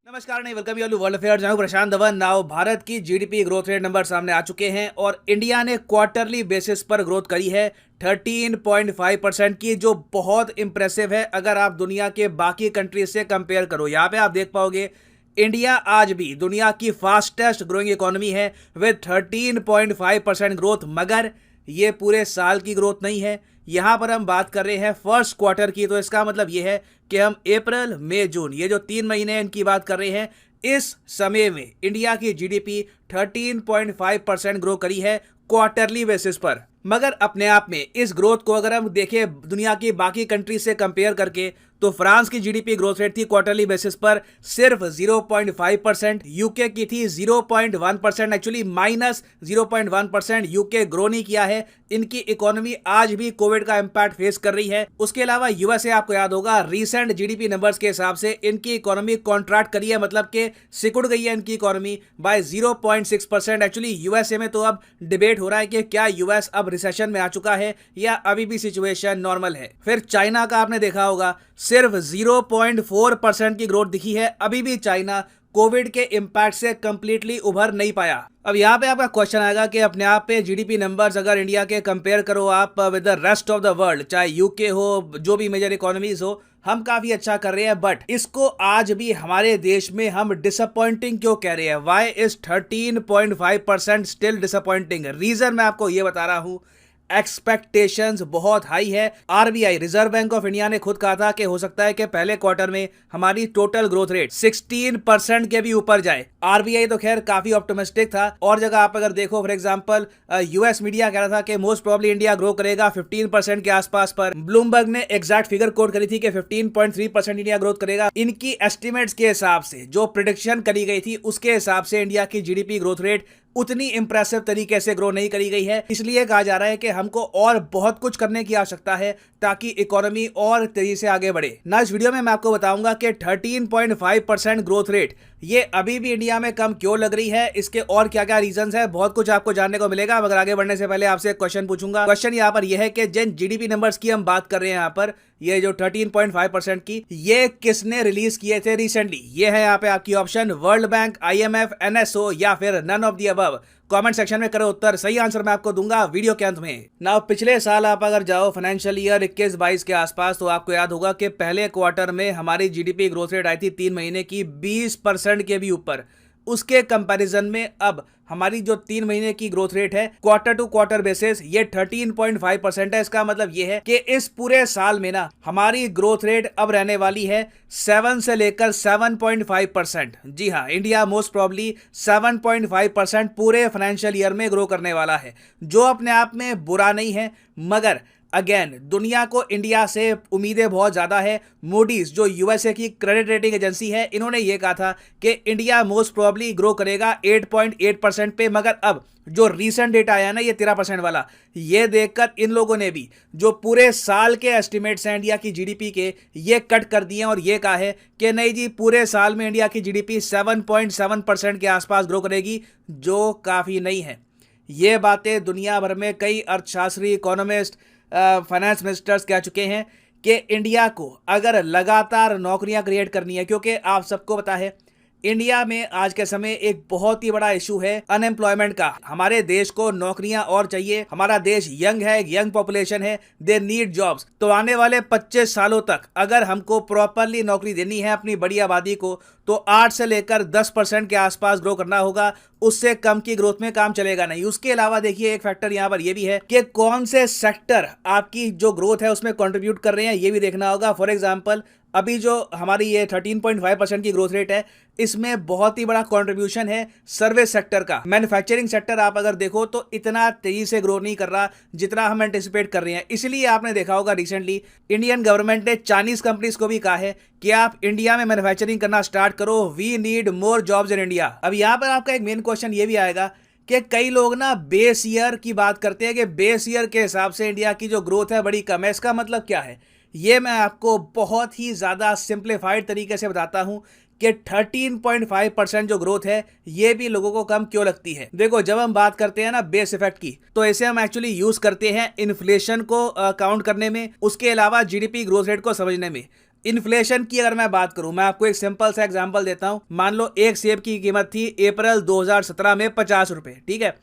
नमस्कार नहीं welcome you world affair. जहाँ प्रशांत धवन। नाउ भारत की जीडीपी ग्रोथ रेट नंबर सामने आ चुके हैं और इंडिया ने क्वार्टरली बेसिस पर ग्रोथ करी है 13.5% की, जो बहुत इंप्रेसिव है अगर आप दुनिया के बाकी कंट्रीज से कंपेयर करो। यहाँ पे आप देख पाओगे इंडिया आज भी दुनिया की फास्टेस्ट ग्रोइंग इकोनॉमी है विद 13.5% ग्रोथ, मगर ये पूरे साल की ग्रोथ नहीं है। यहां पर हम बात कर रहे हैं फर्स्ट क्वार्टर की, तो इसका मतलब ये है कि हम अप्रैल मई जून ये जो 3 महीने हैं इनकी बात कर रहे हैं। इस समय में इंडिया की जीडीपी 13.5% ग्रो करी है क्वार्टरली बेसिस पर। मगर अपने आप में इस ग्रोथ को अगर हम देखें दुनिया की बाकी कंट्री से कंपेयर करके, तो फ्रांस की जीडीपी ग्रोथ रेट थी क्वार्टरली बेसिस पर सिर्फ 0.5%, यूके की थी 0.1%, एक्चुअली -0.1%। यूके ग्रो नहीं किया है, इनकी इकोनॉमी आज भी कोविड का इंपैक्ट फेस कर रही है। उसके अलावा यूएसए, आपको याद होगा रीसेंट जीडीपी नंबर्स के हिसाब से इनकी इकोनॉमी कॉन्ट्रैक्ट करी है, मतलब कि सिकुड़ गई है इनकी इकोनॉमी बाय 0.6%। एक्चुअली यूएसए में तो अब डिबेट हो रहा है कि क्या यूएस अब रिसेशन में आ चुका है या अभी भी सिचुएशन नॉर्मल है। फिर चाइना का आपने देखा होगा सिर्फ 0.4% की ग्रोथ दिखी है, अभी भी चाइना कोविड के इंपैक्ट से कंप्लीटली उभर नहीं पाया। अब यहाँ पे आपका क्वेश्चन आएगा कि अपने आप पे जीडीपी नंबर्स अगर इंडिया के कंपेयर करो आप with the rest of the world, चाहे यूके हो, जो भी मेजर इकोनॉमीज हो, हम काफी अच्छा कर रहे हैं, बट इसको आज भी हमारे देश में हम डिसअपॉइंटिंग क्यों कह रहे हैं? Why is 13.5% still disappointing? Reason मैं आपको ये बता रहा हूं, एक्सपेक्टेशंस बहुत हाई है। RBI, reserve bank of India ने खुद कहा था कि हो सकता है कि पहले क्वार्टर में हमारी टोटल ग्रोथ रेट 16% के भी ऊपर जाए। आरबीआई तो खैर काफी ऑप्टिमिस्टिक था। और जगह आप अगर देखो, फॉर एग्जांपल यूएस मीडिया कह रहा था कि मोस्ट प्रोबेबली इंडिया ग्रो करेगा 15% के आसपास पर। ब्लूमबर्ग ने एग्जैक्ट फिगर कोट करी थी कि 15.3% इंडिया ग्रोथ करेगा। इनकी एस्टिमेट्स के हिसाब से जो प्रिडिक्शन करी गई थी उसके हिसाब से इंडिया की जीडीपी ग्रोथ रेट उतनी इंप्रेसिव तरीके से ग्रो नहीं करी गई है। इसलिए कहा जा रहा है कि हमको और बहुत कुछ करने की आवश्यकता है ताकि इकोनॉमी और तेजी से आगे बढ़े ना। इस वीडियो में मैं आपको बताऊंगा कि 13.5% ग्रोथ रेट ये अभी भी इंडिया में कम क्यों लग रही है, इसके और क्या क्या रीजंस है, बहुत कुछ आपको जानने को मिलेगा। मगर आगे बढ़ने से पहले आपसे एक क्वेश्चन पूछूंगा। क्वेश्चन यहाँ पर यह है कि जिन जीडीपी नंबर्स की हम बात कर रहे हैं यहाँ पर, ये जो 13.5% की, ये किसने रिलीज किए थे रिसेंटली? ये है यहाँ पे आपकी option, world bank, IMF, NSO या फिर none of the above. Comment section में करो उत्तर, सही आंसर मैं आपको दूंगा वीडियो के अंत में। ना पिछले साल आप अगर जाओ फाइनेंशियल ईयर 21-22 के आसपास, तो आपको याद होगा कि पहले क्वार्टर में हमारी जीडीपी ग्रोथ रेट आई थी 3 महीने की 20% के भी ऊपर। उसके कंपैरिजन में अब हमारी जो 3 महीने की ग्रोथ रेट है क्वार्टर टू क्वार्टर बेसिस, ये 13.5% है। इसका मतलब ये है कि इस पूरे साल में ना हमारी ग्रोथ रेट अब रहने वाली है 7 से लेकर 7.5%। जी हाँ, इंडिया मोस्ट प्रोबेबली 7.5% पूरे फाइनेंशियल ईयर में ग्रो करने वाला है, जो अपने आप में बुरा नहीं है। मगर अगेन दुनिया को इंडिया से उम्मीदें बहुत ज्यादा है। मूडीज जो यूएसए की क्रेडिट रेटिंग एजेंसी है, इन्होंने ये कहा था कि इंडिया मोस्ट प्रोबेबली ग्रो करेगा 8.8% पे, मगर अब जो रीसेंट डेटा आया ना ये 13% वाला, ये देखकर इन लोगों ने भी जो पूरे साल के एस्टिमेट्स हैं इंडिया की जीडीपी के, ये कट कर दिए और ये कहा है कि नहीं जी, पूरे साल में इंडिया की जीडीपी 7.7% के आसपास ग्रो करेगी, जो काफी नहीं है। ये बातें दुनिया भर में कई अर्थशास्त्री, इकोनॉमिस्ट, फाइनेंस मिनिस्टर्स कह चुके हैं कि इंडिया को अगर लगातार नौकरियां क्रिएट करनी है, क्योंकि आप सबको पता है इंडिया में आज के समय एक बहुत ही बड़ा इशू है अनएम्प्लॉयमेंट का। हमारे देश को नौकरियां और चाहिए, हमारा देश यंग है, यंग पॉपुलेशन है, दे नीड जॉब्स। तो आने वाले 25 सालों तक अगर हमको प्रॉपरली नौकरी देनी है अपनी बड़ी आबादी को, तो 8 से लेकर 10% के आसपास ग्रो करना होगा। उससे कम की ग्रोथ में काम चलेगा नहीं। उसके अलावा देखिए एक फैक्टर यहाँ पर यह भी है कि कौन से सेक्टर आपकी जो ग्रोथ है उसमें कंट्रीब्यूट कर रहे हैं, ये भी देखना होगा। फॉर एग्जांपल अभी जो हमारी ये 13.5% की ग्रोथ रेट है, इसमें बहुत ही बड़ा कंट्रीब्यूशन है सर्विस सेक्टर का। मैन्युफैक्चरिंग सेक्टर आप अगर देखो तो इतना तेजी से ग्रो नहीं कर रहा जितना हम एंटिसिपेट कर रहे हैं। इसलिए आपने देखा होगा रिसेंटली इंडियन गवर्नमेंट ने चाइनीज कंपनीज को भी कहा है कि आप इंडिया में मैन्युफैक्चरिंग करना स्टार्ट करो, we need more jobs in India. अब यहाँ पर आपका एक मेन क्वेश्चन ये भी आएगा कि कई लोग ना बेस ईयर की बात करते हैं कि बेस ईयर के हिसाब से इंडिया की जो ग्रोथ है बड़ी कम है। इसका मतलब क्या है, ये मैं आपको बहुत ही ज़्यादा सिंप्लीफाइड तरीके से बताता हूं कि 13.5% जो ग्रोथ है ये भी लोगों को कम क्यों लगती है। देखो, जब हम बात करते हैं ना बेस इफेक्ट की, तो इसे हम एक्चुअली यूज करते हैं इन्फ्लेशन को काउंट करने में, उसके अलावा जीडीपी ग्रोथ रेट को समझने में। इन्फ्लेशन की अगर मैं बात करूं, मैं आपको एक सिंपल सा एग्जांपल देता हूं। मान लो एक सेब की कीमत थी अप्रैल 2017 में 50 रुपए, ठीक है।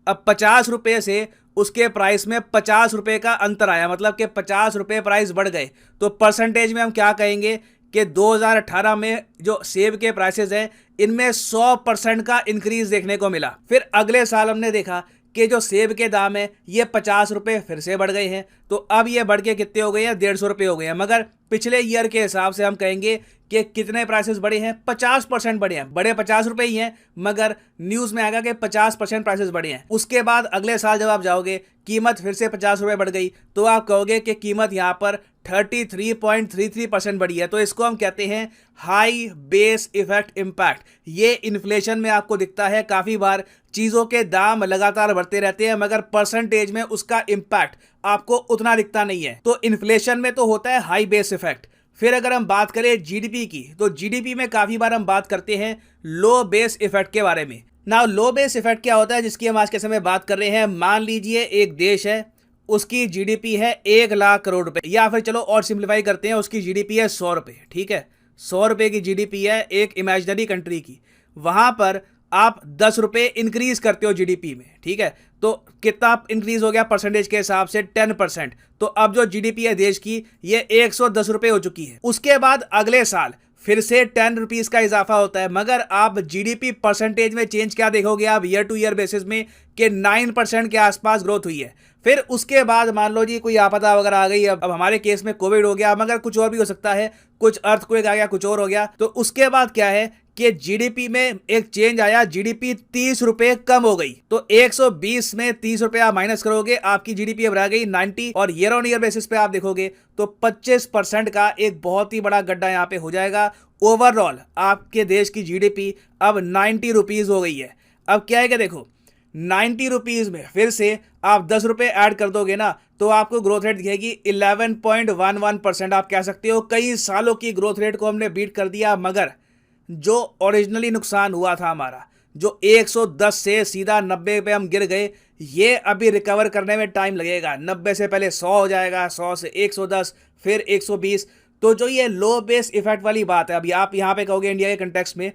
अब 50 रुपए से उसके प्राइस में 50 रुपए का अंतर आया, मतलब कि 50 रुपए प्राइस बढ़ गए। तो परसेंटेज में हम क्या कहेंगे कि 2018 में जो सेब के प्राइसेस हैं इनमें 100% का इंक्रीज देखने को मिला। फिर अगले साल हमने देखा कि जो सेब के दाम है ये 50 रुपए फिर से बढ़ गए हैं। तो अब ये बढ़ के कितने हो गए हैं, 150 रुपए हो गए हैं। मगर पिछले ईयर के हिसाब से हम कहेंगे कि कितने प्राइसेस बढ़े हैं, 50% बढ़े हैं। बड़े 50 रुपए ही हैं, मगर न्यूज में आएगा कि 50% प्राइसेस बढ़े हैं। उसके बाद अगले साल जब आप जाओगे कीमत फिर से 50 रुपए बढ़ गई, तो आप कहोगे कि कीमत यहां पर 33.33% बढ़ी है। तो इसको हम कहते हैं हाई बेस इफेक्ट इम्पैक्ट। ये इन्फ्लेशन में आपको दिखता है काफी बार। चीजों के दाम लगातार बढ़ते रहते हैं मगर परसेंटेज में उसका इम्पैक्ट आपको उतना दिखता नहीं है। तो इन्फ्लेशन में तो होता है हाई बेस इफेक्ट। फिर अगर हम बात करें जीडीपी की, तो जीडीपी में काफी बार हम बात करते हैं लो बेस इफेक्ट के बारे में। नाउ लो बेस इफेक्ट क्या होता है, जिसकी हम आज के समय बात कर रहे हैं। मान लीजिए एक देश है, उसकी जीडीपी है 1 लाख करोड़ रुपए, या फिर चलो और सिंप्लीफाई करते हैं, उसकी जीडीपी है 100 रुपए, ठीक है। 100 रुपए की जीडीपी है एक इमेजिनरी कंट्री की। वहां पर आप 10 रुपए इंक्रीज करते हो जीडीपी में, ठीक है। तो कितना इंक्रीज हो गया परसेंटेज के हिसाब से, 10%। तो अब जो जीडीपी है देश की ये 110 रुपए हो चुकी है। उसके बाद अगले साल फिर से 10 रुपीज का इजाफा होता है। मगर आप जीडीपी परसेंटेज में चेंज क्या देखोगे आप ईयर टू ईयर बेसिस में, कि 9% के आसपास ग्रोथ हुई है। फिर उसके बाद मान लो जी कोई आपदा वगैरह आ गई, अब हमारे केस में कोविड हो गया, मगर कुछ और भी हो सकता है, कुछ अर्थक्वेक आ गया, कुछ और हो गया। तो उसके बाद क्या है कि जीडीपी में एक चेंज आया, जीडीपी 30 रुपए कम हो गई। तो 120 में 30 रुपए आप माइनस करोगे, आपकी जीडीपी अब रह गई 90, और ईयर ऑन ईयर बेसिस पे आप देखोगे तो 25% का एक बहुत ही बड़ा गड्ढा यहाँ पे हो जाएगा। ओवरऑल आपके देश की जीडीपी अब 90 रुपीज हो गई है। अब क्या है कि देखो 90 रुपीज में फिर से आप 10 रुपए ऐड कर दोगे ना, तो आपको ग्रोथ रेट दिखेगी 11.11%। आप कह सकते हो कई सालों की ग्रोथ रेट को हमने बीट कर दिया। मगर जो ओरिजिनली नुकसान हुआ था हमारा, जो 110 से सीधा 90 पे हम गिर गए, ये अभी रिकवर करने में टाइम लगेगा। 90 से पहले 100 हो जाएगा, 100 से 110, फिर 120। तो जो ये लो बेस इफेक्ट वाली बात है, अभी आप यहाँ पे कहोगे इंडिया के कंटेक्स्ट में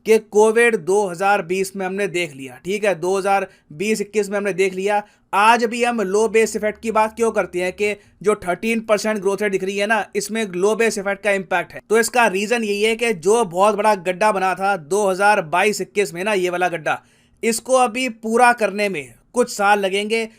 कि कोविड 2020 में हमने देख लिया, ठीक है, 2020-21 में हमने देख लिया। आज भी हम लो बेस इफेक्ट की बात क्यों करते हैं कि जो 13% ग्रोथ रेट दिख रही है ना, इसमें लो बेस इफेक्ट का इंपैक्ट है। तो इसका रीजन यही है कि जो बहुत बड़ा गड्ढा बना था 2022-21 में ना, ये वाला गड्ढा, इसको अभी पूरा करने में कुछ साल लगेंगे।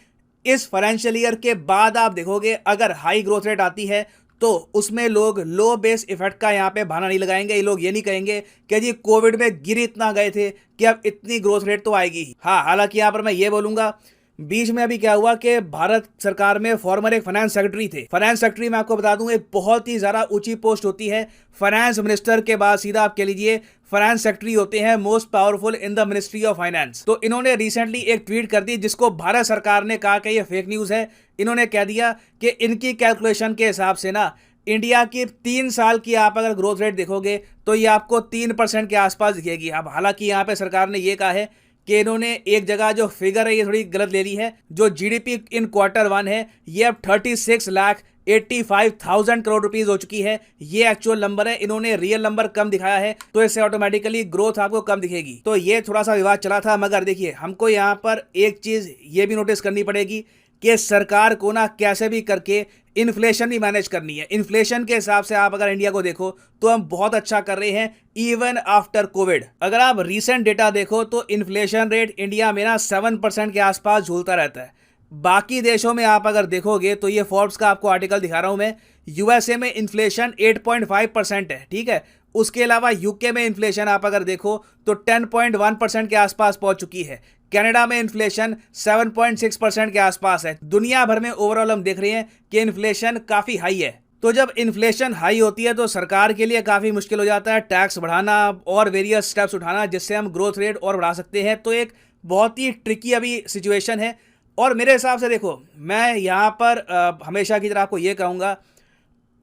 इस फाइनेंशियल ईयर के बाद आप देखोगे अगर हाई ग्रोथ रेट आती है तो उसमें लोग लो बेस इफेक्ट का यहाँ पे बहाना नहीं लगाएंगे। ये लोग ये नहीं कहेंगे कि जी कोविड में गिर इतना गए थे कि अब इतनी ग्रोथ रेट तो आएगी ही। हाँ, हालांकि यहाँ पर मैं ये बोलूंगा, बीच में अभी क्या हुआ कि भारत सरकार में फॉर्मर एक फाइनेंस सेक्रेटरी थे। फाइनेंस सेक्रेटरी मैं आपको बता दूं एक बहुत ही ज्यादा ऊंची पोस्ट होती है। फाइनेंस मिनिस्टर के बाद सीधा आप कह लीजिए फाइनेंस सेक्रेटरी होते हैं most powerful in the ministry of finance. तो इन्होंने रिसेंटली एक ट्वीट कर दी जिसको भारत सरकार ने कहा कि ये फेक न्यूज है। इन्होंने कह दिया कि इनकी कैलकुलेशन के हिसाब से ना, इंडिया की 3 साल की आप अगर ग्रोथ रेट देखोगे तो ये आपको 3% के आसपास दिखेगी। अब हालांकि यहाँ पे सरकार ने ये कहा है कि इन्होंने एक जगह जो फिगर है ये थोड़ी गलत ले ली है। जो जीडीपी इन Q1 है ये अब 36,85,000 करोड़ रुपीस हो चुकी है। ये एक्चुअल नंबर है, इन्होंने रियल नंबर कम दिखाया है, तो इससे ऑटोमेटिकली ग्रोथ आपको कम दिखेगी। तो ये थोड़ा सा विवाद चला था। मगर देखिए हमको यहाँ पर एक चीज ये भी नोटिस करनी पड़ेगी कि सरकार को ना कैसे भी करके इन्फ्लेशन भी मैनेज करनी है। इन्फ्लेशन के हिसाब से आप अगर इंडिया को देखो तो हम बहुत अच्छा कर रहे हैं इवन आफ्टर कोविड। अगर आप रीसेंट डेटा देखो तो इन्फ्लेशन रेट इंडिया में ना 7% के आसपास झूलता रहता है। बाकी देशों में आप अगर देखोगे तो ये फोर्ब्स का आपको आर्टिकल दिखा रहा हूं मैं, यूएसए में इन्फ्लेशन 8.5% है, ठीक है। उसके अलावा यूके में इन्फ्लेशन आप अगर देखो तो 10.1% के आसपास पहुंच चुकी है। कनाडा में इन्फ्लेशन 7.6% के आसपास है। दुनिया भर में ओवरऑल हम देख रहे हैं कि इन्फ्लेशन काफी हाई है। तो जब इन्फ्लेशन हाई होती है तो सरकार के लिए काफी मुश्किल हो जाता है टैक्स बढ़ाना और वेरियस स्टेप्स उठाना जिससे हम ग्रोथ रेट और बढ़ा सकते हैं। तो एक बहुत ही ट्रिकी अभी सिचुएशन है। और मेरे हिसाब से देखो, मैं यहाँ पर हमेशा की तरह आपको ये कहूँगा,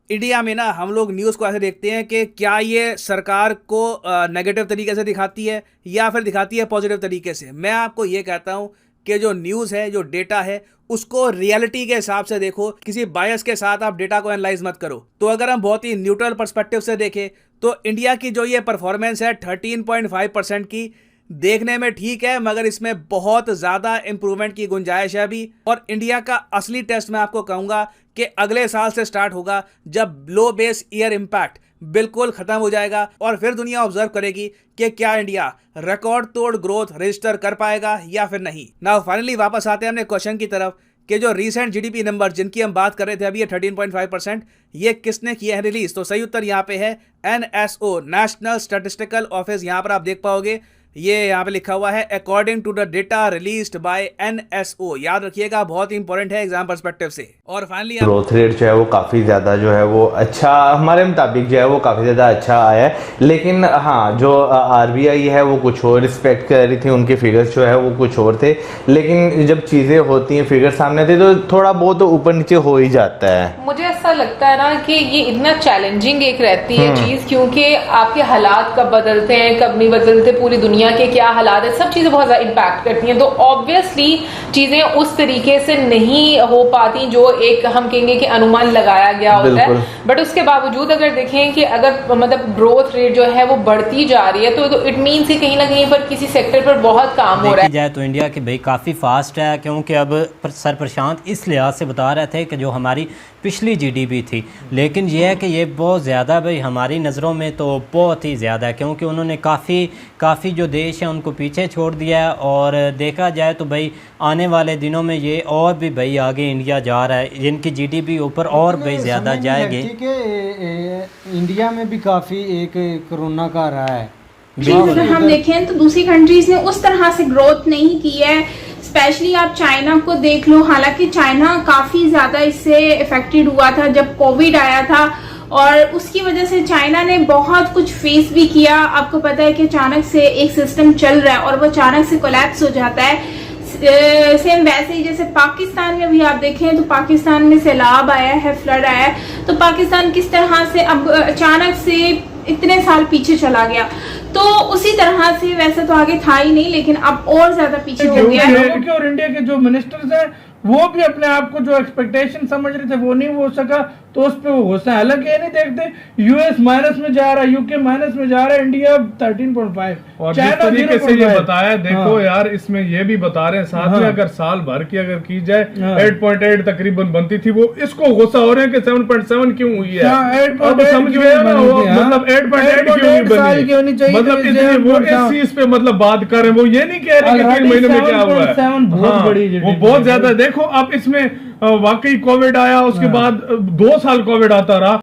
इंडिया में ना हम लोग न्यूज़ को ऐसे देखते हैं कि क्या ये सरकार को नेगेटिव तरीके से दिखाती है या फिर दिखाती है पॉजिटिव तरीके से। मैं आपको ये कहता हूँ कि जो न्यूज़ है, जो डेटा है, उसको रियलिटी के हिसाब से देखो, किसी बायस के साथ आप डेटा को एनालाइज मत करो। तो अगर हम बहुत ही न्यूट्रल पर्सपेक्टिव से देखें तो इंडिया की जो ये परफॉर्मेंस है 13.5% की, देखने में ठीक है, मगर इसमें बहुत ज़्यादा इंप्रूवमेंट की गुंजाइश है अभी। और इंडिया का असली टेस्ट मैं आपको कहूँगा कि अगले साल से स्टार्ट होगा, जब लो बेस ईयर इम्पैक्ट बिल्कुल खत्म हो जाएगा और फिर दुनिया ऑब्जर्व करेगी कि क्या इंडिया रिकॉर्ड तोड़ ग्रोथ रजिस्टर कर पाएगा या फिर नहीं। नाउ फाइनली वापस आते हैं अपने क्वेश्चन की तरफ कि जो रीसेंट जीडीपी नंबर जिनकी हम बात कर रहे थे अभी, ये 13.5%, ये किसने किया है रिलीज? तो सही उत्तर यहाँ पे है NSO, नेशनल स्टैटिस्टिकल ऑफिस। यहाँ पर आप देख पाओगे ये यहाँ पे लिखा हुआ है according to the data released by NSO। याद रखिएगा, बहुत ही इंपॉर्टेंट है एग्जाम पर्सपेक्टिव से। और फाइनली ग्रोथ रेट जो है वो काफ़ी ज़्यादा जो है वो अच्छा, हमारे मुताबिक जो है वो काफ़ी ज़्यादा अच्छा आया है। लेकिन हाँ, जो RBI है वो कुछ और रिस्पेक्ट कर रही थी, उनके फिगर्स जो है वो कुछ और थे। लेकिन जब चीज़ें होती हैं, फिगर सामने थे, तो थोड़ा बहुत ऊपर नीचे हो ही जाता है। मुझे ऐसा लगता है ना कि ये इतना चैलेंजिंग एक रहती है चीज़, क्योंकि आपके हालात कब बदलते हैं कब नहीं बदलते, पूरी दुनिया के क्या हालात है, सब चीज़ें बहुत ज़्यादा इम्पैक्ट करती हैं। तो ऑब्वियसली चीज़ें उस तरीके से नहीं हो पाती जो एक हम कहेंगे कि अनुमान लगाया गया होता है। बट उसके बावजूद अगर देखें कि अगर मतलब ग्रोथ रेट जो है वो बढ़ती जा रही है, तो इट मीन्स कि कहीं ना कहीं पर किसी सेक्टर पर बहुत काम हो रहा है। जाए तो इंडिया की भाई काफ़ी फास्ट है, क्योंकि अब सर प्रशांत इस लिहाज से बता रहे थे कि जो हमारी पिछली जीडीपी थी, लेकिन यह है कि ये बहुत ज़्यादा भाई हमारी नज़रों में तो बहुत ही ज़्यादा है, क्योंकि उन्होंने काफ़ी जो देश है उनको पीछे छोड़ दिया है। और देखा जाए तो भाई आने वाले दिनों में ये और भी भाई आगे इंडिया जा रहा है, जिनकी जीडीपी ऊपर और भाई ज़्यादा जाएगी। इंडिया में भी काफ़ी एक कोरोना का रहा है। अगर हम देखें तो दूसरी कंट्रीज ने उस तरह से ग्रोथ नहीं की है। स्पेशली आप चाइना को देख लो, हालांकि चाइना काफ़ी ज़्यादा इससे इफेक्टेड हुआ था जब कोविड आया था, और उसकी वजह से चाइना ने बहुत कुछ फेस भी किया। आपको पता है कि अचानक से एक सिस्टम चल रहा है और वो अचानक से कोलैप्स हो जाता है। सेम वैसे ही जैसे पाकिस्तान में भी आप देखें तो पाकिस्तान में सैलाब आया है, फ्लड आया है, तो पाकिस्तान किस तरह से अब अचानक से इतने साल पीछे चला गया, तो उसी तरह से वैसे तो आगे था ही नहीं, लेकिन अब और ज्यादा पीछे हो गया है। और इंडिया के जो मिनिस्टर्स हैं वो भी अपने आप को जो एक्सपेक्टेशन समझ रहे थे वो नहीं हो सका, तो उस पे वो गुस्सा है। हालांकि ये नहीं देखते यूएस माइनस में जा रहा है, यूके माइनस में जा रहा है, इंडिया 13.5। और जिस तरीके से ये बताया, देखो यार, इसमें ये भी बता रहे हैं साथ में, अगर साल भर की अगर की जाए 8.8 तकरीबन बनती थी, वो इसको गुस्सा हो रहे हैं कि 7.7 क्यों हुई है। अब समझ गए ना, मतलब 8.8 क्यों बनी, मतलब वो इस चीज पे मतलब बात कर रहे हैं, वो ये नहीं कह रहे कि 3 महीने में क्या हुआ है। वो बहुत ज्यादा। देखो अब इसमें वाकई कोविड आया, उसके बाद 2 साल कोविड आता रहा।